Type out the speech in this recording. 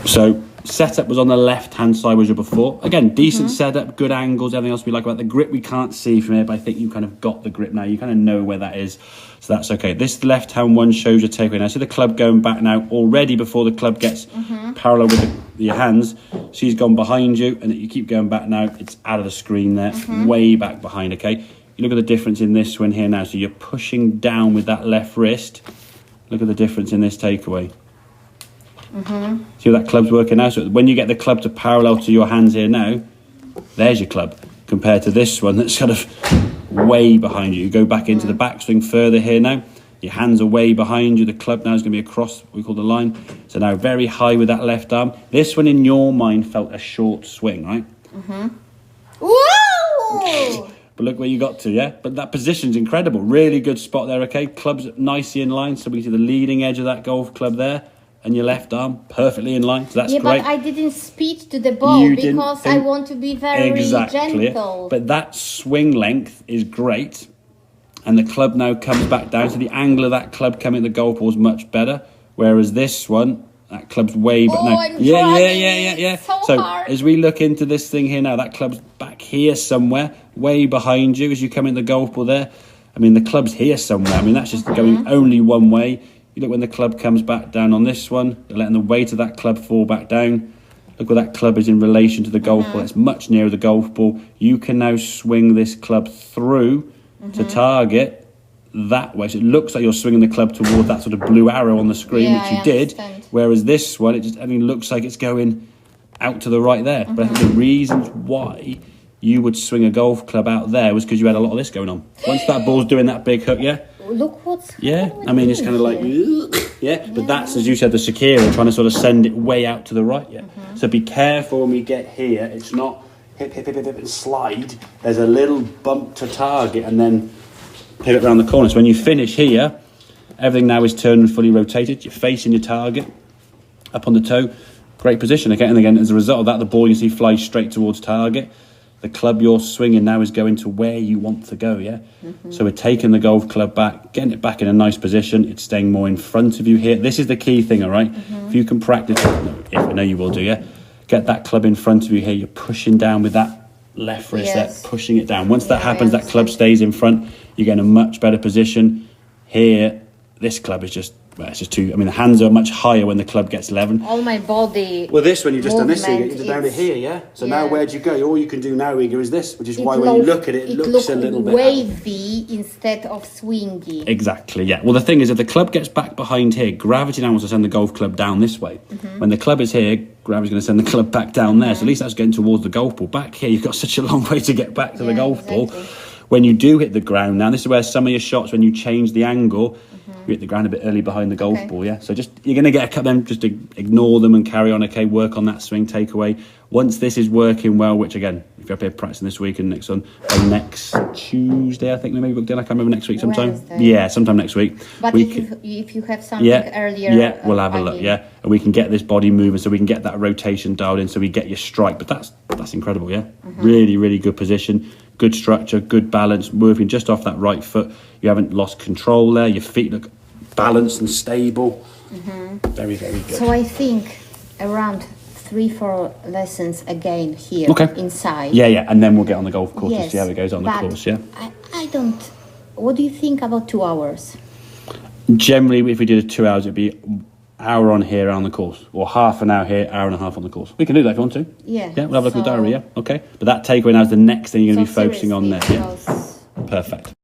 So setup was on the left-hand side, was your before. Again, decent setup, good angles, everything else we like about the grip. We can't see from here, but I think you kind of got the grip now. You kind of know where that is, so that's okay. This left-hand one shows your takeaway. Now, see the club going back now already before the club gets parallel with your hands. She's gone behind you, and you keep going back now. It's out of the screen there, way back behind, okay? You look at the difference in this one here now. So you're pushing down with that left wrist. Look at the difference in this takeaway. See what that club's working now? So when you get the club to parallel to your hands here now, there's your club, compared to this one that's kind of way behind you. You go back into the backswing further here now. Your hands are way behind you. The club now is going to be across what we call the line. So now very high with that left arm. This one in your mind felt a short swing, right? Whoa! But look where you got to, yeah? But that position's incredible. Really good spot there, okay? Club's nicely in line, so we see the leading edge of that golf club there. And your left arm perfectly in line, so that's great. But I didn't speed to the ball because I want to be very gentle. But that swing length is great, and the club now comes back down. So the angle of that club coming at the golf ball is much better. Whereas this one, that club's way back now. Yeah. So as we look into this thing here now, that club's back here somewhere, way behind you as you come in the golf ball there. I mean, the club's here somewhere. I mean, that's just going only one way. You look when the club comes back down on this one, they're letting the weight of that club fall back down. Look where that club is in relation to the golf ball. It's much nearer the golf ball. You can now swing this club through to target that way. So it looks like you're swinging the club towards that sort of blue arrow on the screen, which you did. Whereas this one, looks like it's going out to the right there. But I think the reasons why you would swing a golf club out there was because you had a lot of this going on. Once that ball's doing that big hook, Look what's I mean, it's kind of like, but that's, as you said, the Shakira trying to sort of send it way out to the right, So be careful when we get here. It's not hip, and slide. There's a little bump to target and then pivot around the corner. So when you finish here, everything now is turned and fully rotated. You're facing your target, up on the toe. Great position. And again, as a result of that, the ball you see flies straight towards target. The club you're swinging now is going to where you want to go, So we're taking the golf club back, getting it back in a nice position. It's staying more in front of you here. This is the key thing, all right? If you can practice, I know you will do, get that club in front of you here. You're pushing down with that left wrist there, pushing it down. Once that happens, that club stays in front. You get in a much better position. Here, this club is just, it's just too, I mean, the hands are much higher when the club gets 11. All my body. Well, this one, you've just done this, so you're down to here, So now where'd you go? All you can do now, Igor, is this, which is why when you look at it, it looks a little bit wavy instead of swingy. Exactly, Well, the thing is, if the club gets back behind here, gravity now wants to send the golf club down this way. When the club is here, gravity's going to send the club back down there. So at least that's getting towards the golf ball. Back here, you've got such a long way to get back to the golf ball. When you do hit the ground, now this is where some of your shots, when you change the angle, you hit the ground a bit early behind the golf ball, So just, you're going to get a couple of them, just ignore them and carry on, work on that swing takeaway. Once this is working well, which again, if you're up here practicing this week and next Tuesday, I think we maybe booked in, I can't remember, next week sometime. Wednesday. Sometime next week. But if you have something earlier... we'll have a look, And we can get this body moving so we can get that rotation dialed in so we get your strike. But that's incredible, Really, really good position. Good structure, good balance, moving just off that right foot. You haven't lost control there. Your feet look balanced and stable. Very, very good. So I think around 3-4 lessons again here inside. And then we'll get on the golf course and see how it goes on the course, I don't... What do you think about 2 hours? Generally, if we did 2 hours, it'd be hour on here on the course, or half an hour here, hour and a half on the course. We can do that if you want to. Yeah. We'll have a look at the diary, okay. But that takeaway now is the next thing you're going to be focusing on there. Perfect.